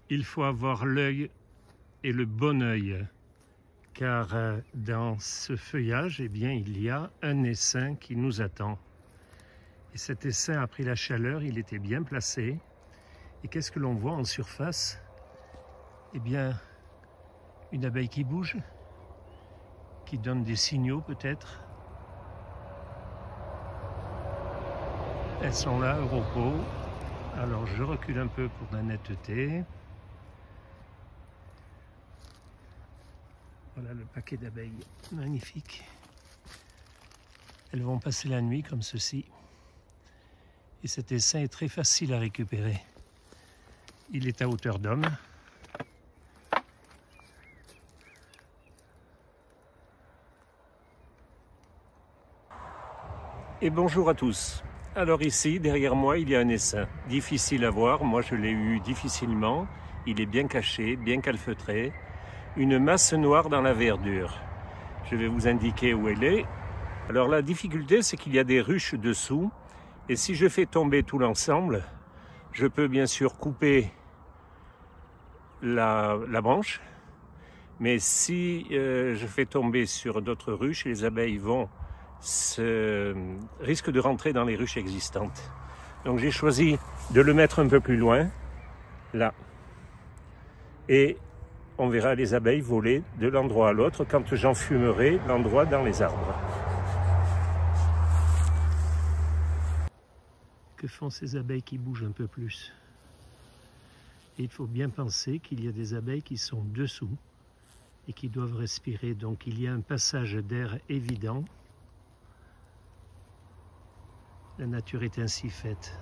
Il faut avoir l'œil et le bon œil, car dans ce feuillage, eh bien, il y a un essaim qui nous attend. Et cet essaim a pris la chaleur, il était bien placé. Et qu'est-ce que l'on voit en surface? Eh bien, une abeille qui bouge, qui donne des signaux peut-être. Elles sont là, au repos. Alors je recule un peu pour la netteté. Voilà le paquet d'abeilles, magnifique. Elles vont passer la nuit comme ceci. Et cet essaim est très facile à récupérer. Il est à hauteur d'homme. Et bonjour à tous. Alors ici, derrière moi, il y a un essaim. Difficile à voir, moi je l'ai eu difficilement. Il est bien caché, bien calfeutré. Une masse noire dans la verdure. Je vais vous indiquer où elle est. Alors la difficulté, c'est qu'il y a des ruches dessous. Et si je fais tomber tout l'ensemble, je peux bien sûr couper la branche. Mais si je fais tomber sur d'autres ruches, les abeilles risquent de rentrer dans les ruches existantes. Donc j'ai choisi de le mettre un peu plus loin, là. Et on verra les abeilles voler de l'endroit à l'autre quand j'enfumerai l'endroit dans les arbres. Que font ces abeilles qui bougent un peu plus? Et il faut bien penser qu'il y a des abeilles qui sont dessous et qui doivent respirer. Donc il y a un passage d'air évident. La nature est ainsi faite.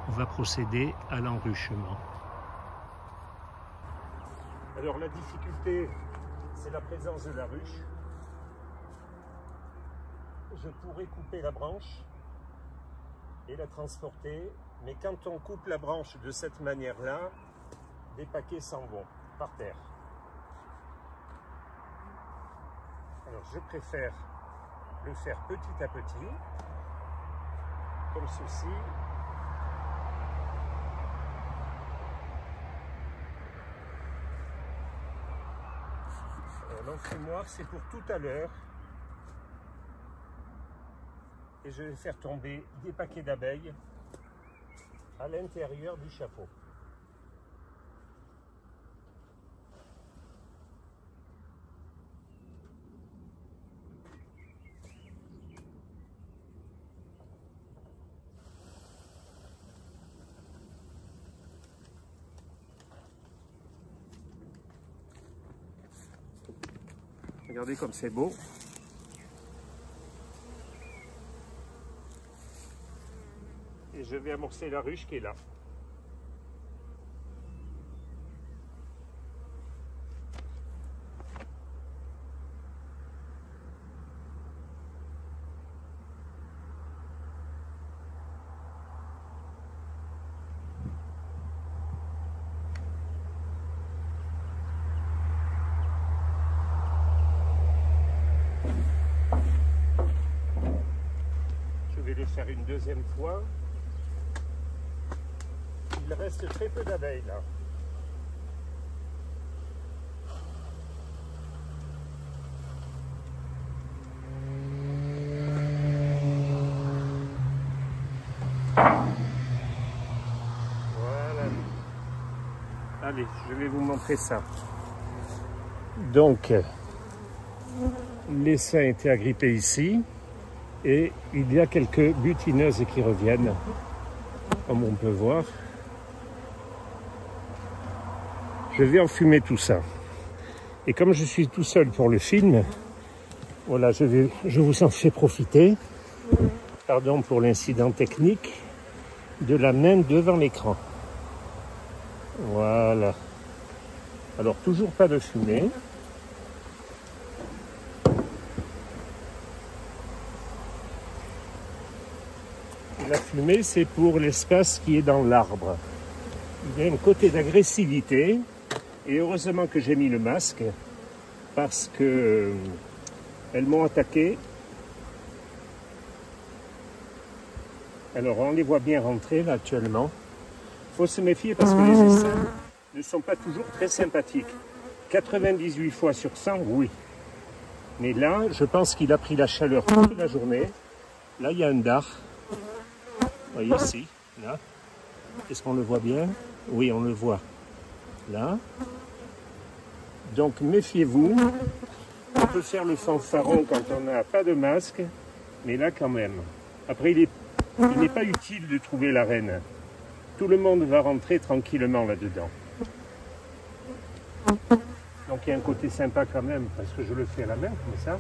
On va procéder à l'enruchement. Alors la difficulté, c'est la présence de la ruche. Je pourrais couper la branche et la transporter, mais quand on coupe la branche de cette manière-là, des paquets s'en vont par terre. Alors je préfère le faire petit à petit, comme ceci. L'enfumoir, c'est pour tout à l'heure. Et je vais faire tomber des paquets d'abeilles à l'intérieur du chapeau. Regardez comme c'est beau. Et je vais amorcer la ruche qui est là. Je vais le faire une deuxième fois. Il reste très peu d'abeilles là. Voilà. Allez, je vais vous montrer ça. Donc, l'essaim a été agrippé ici et il y a quelques butineuses qui reviennent, comme on peut voir. Je vais enfumer tout ça. Et comme je suis tout seul pour le film, voilà, je vous en fais profiter. Pardon pour l'incident technique, de la main devant l'écran. Voilà. Alors, toujours pas de fumée. La fumée, c'est pour l'espace qui est dans l'arbre. Il y a un côté d'agressivité. Et heureusement que j'ai mis le masque, parce que elles m'ont attaqué. Alors on les voit bien rentrer là actuellement. Il faut se méfier parce que les essaims ne sont pas toujours très sympathiques. 98 fois sur 100, oui. Mais là, je pense qu'il a pris la chaleur toute la journée. Là, il y a un dard. Vous voyez ici, là. Est-ce qu'on le voit bien? Oui, on le voit. Là. Donc, méfiez-vous. On peut faire le fanfaron quand on n'a pas de masque, mais là, quand même. Après, il n'est pas utile de trouver la reine. Tout le monde va rentrer tranquillement là-dedans. Donc il y a un côté sympa quand même, parce que je le fais à la main, comme ça.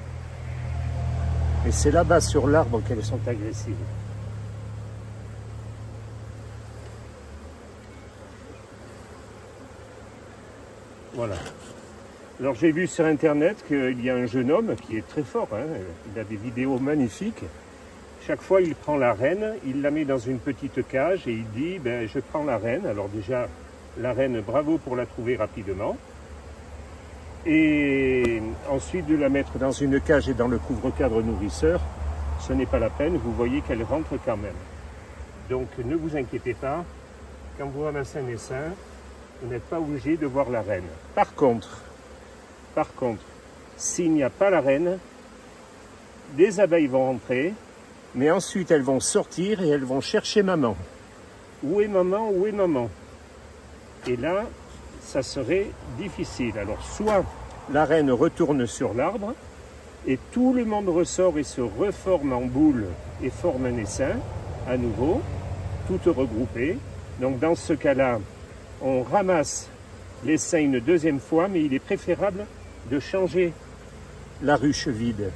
Et c'est là-bas sur l'arbre qu'elles sont agressives. Voilà. Alors j'ai vu sur internet qu'il y a un jeune homme qui est très fort, hein. Il a des vidéos magnifiques. Chaque fois il prend la reine, il la met dans une petite cage et il dit ben, je prends la reine. Alors déjà la reine, bravo pour la trouver rapidement. Et ensuite de la mettre dans une cage et dans le couvre-cadre nourrisseur, ce n'est pas la peine, vous voyez qu'elle rentre quand même. Donc ne vous inquiétez pas, quand vous ramassez un essaim, vous n'êtes pas obligé de voir la reine. Par contre, s'il n'y a pas la reine, des abeilles vont rentrer, mais ensuite elles vont sortir et elles vont chercher maman. Où est maman? Où est maman? Et là, ça serait difficile. Alors, soit la reine retourne sur l'arbre et tout le monde ressort et se reforme en boule et forme un essaim à nouveau, toutes regroupées. Donc, dans ce cas-là, on ramasse l'essaim une deuxième fois, mais il est préférable de changer la ruche vide.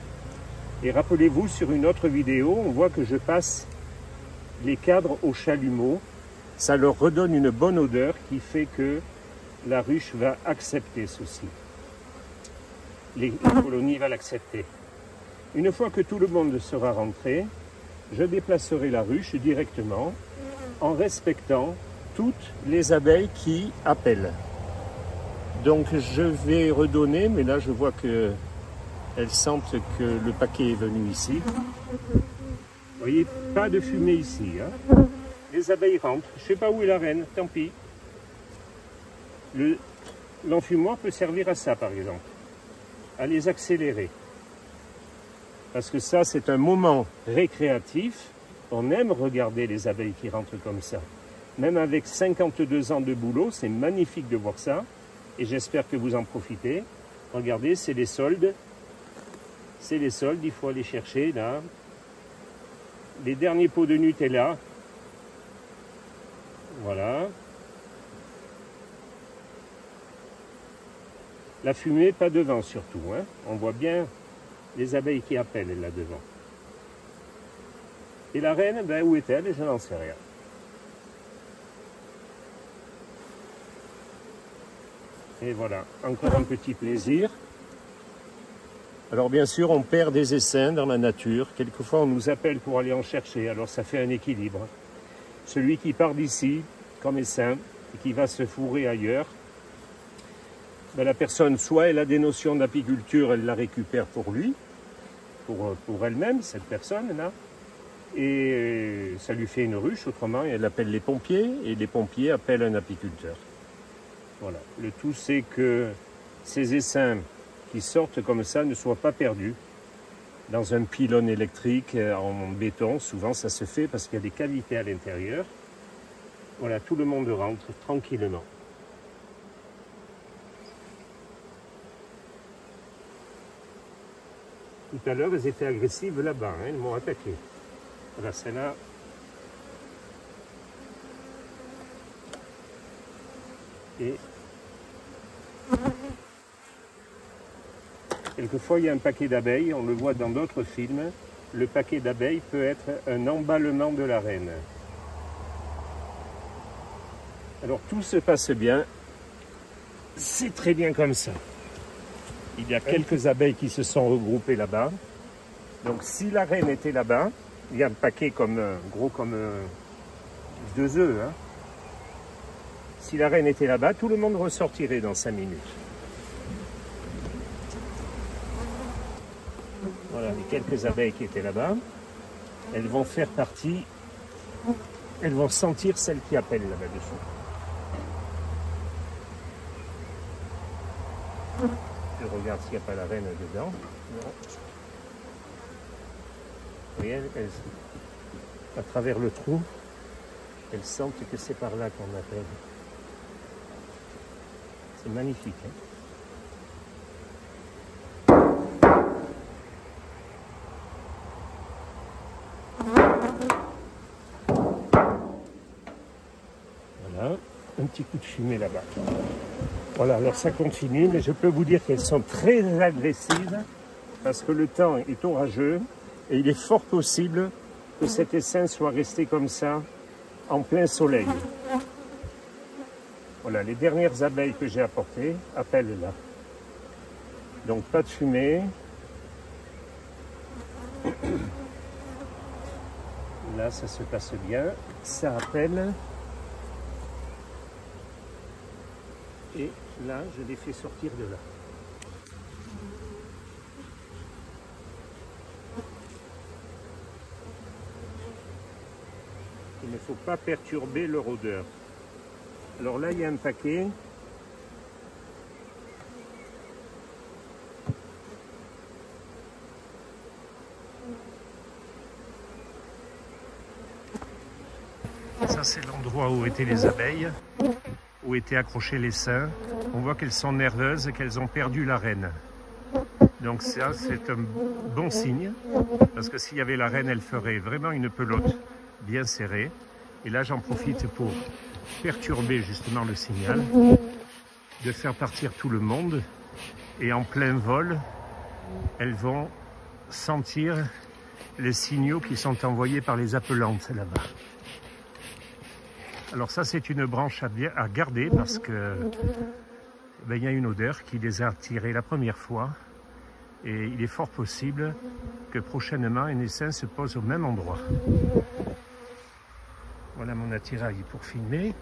Et rappelez-vous, sur une autre vidéo, on voit que je passe les cadres au chalumeau. Ça leur redonne une bonne odeur qui fait que la ruche va accepter ceci. Les colonies vont l'accepter. Une fois que tout le monde sera rentré, je déplacerai la ruche directement en respectant toutes les abeilles qui appellent. Donc je vais redonner, mais là je vois que elles sentent que le paquet est venu ici. Vous voyez, pas de fumée ici, hein. Les abeilles rentrent. Je ne sais pas où est la reine, tant pis. L'enfumoir peut servir à ça, par exemple, à les accélérer. Parce que ça, c'est un moment récréatif. On aime regarder les abeilles qui rentrent comme ça. Même avec 52 ans de boulot, c'est magnifique de voir ça. Et j'espère que vous en profitez. Regardez, c'est les soldes. C'est les soldes, il faut aller chercher, là. Les derniers pots de Nutella. Voilà. La fumée, pas devant surtout, hein. On voit bien les abeilles qui appellent là devant. Et la reine, ben, où est-elle? Je n'en sais rien. Et voilà, encore un petit plaisir. Alors bien sûr, on perd des essaims dans la nature. Quelquefois, on nous appelle pour aller en chercher. Alors ça fait un équilibre. Celui qui part d'ici, comme essaim, et qui va se fourrer ailleurs, ben, la personne, soit elle a des notions d'apiculture, elle la récupère pour lui, pour elle-même, cette personne-là, et ça lui fait une ruche, autrement, elle appelle les pompiers, et les pompiers appellent un apiculteur. Voilà. Le tout, c'est que ces essaims qui sortent comme ça ne soient pas perdus dans un pylône électrique en béton. Souvent, ça se fait parce qu'il y a des cavités à l'intérieur. Voilà, tout le monde rentre tranquillement. Tout à l'heure, elles étaient agressives là-bas, hein, elles m'ont attaqué. Voilà, celle-là. Et quelquefois, il y a un paquet d'abeilles, on le voit dans d'autres films. Le paquet d'abeilles peut être un emballement de la reine. Alors, tout se passe bien. C'est très bien comme ça. Il y a quelques abeilles qui se sont regroupées là-bas. Donc, si la reine était là-bas, il y a un paquet comme gros comme 2 œufs. Hein. Si la reine était là-bas, tout le monde ressortirait dans 5 minutes. Voilà, les quelques abeilles qui étaient là-bas, elles vont faire partie elles vont sentir celle qui appelle là-bas dessous. Je regarde s'il n'y a pas la reine dedans. Non. Vous voyez, à travers le trou, elles sentent que c'est par là qu'on appelle. C'est magnifique. Hein? Voilà, un petit coup de fumée là-bas. Voilà, alors ça continue, mais je peux vous dire qu'elles sont très agressives parce que le temps est orageux et il est fort possible que cet essaim soit resté comme ça en plein soleil. Voilà, les dernières abeilles que j'ai apportées appellent là. Donc pas de fumée. Là, ça se passe bien. Ça appelle. Et là, je les fais sortir de là. Il ne faut pas perturber leur odeur. Alors là, il y a un paquet. Ça, c'est l'endroit où étaient les abeilles, où étaient accrochés les seins. On voit qu'elles sont nerveuses et qu'elles ont perdu la reine. Donc ça, c'est un bon signe, parce que s'il y avait la reine, elle ferait vraiment une pelote bien serrée. Et là, j'en profite pour perturber justement le signal, de faire partir tout le monde. Et en plein vol, elles vont sentir les signaux qui sont envoyés par les appelantes là-bas. Alors ça, c'est une branche à garder parce que il y a une odeur qui les a attirés la première fois. Et il est fort possible que prochainement, un essaim se pose au même endroit. Voilà mon attirail pour filmer.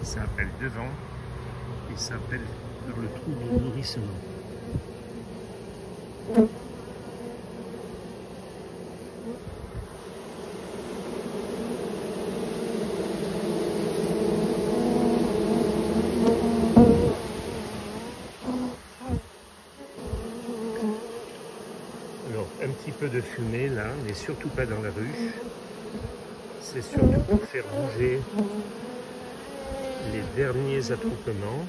Ça appelle devant et ça appelle dans le trou de nourrissement. Alors, un petit peu de fumée là, mais surtout pas dans la ruche. C'est surtout pour faire bouger les derniers attroupements.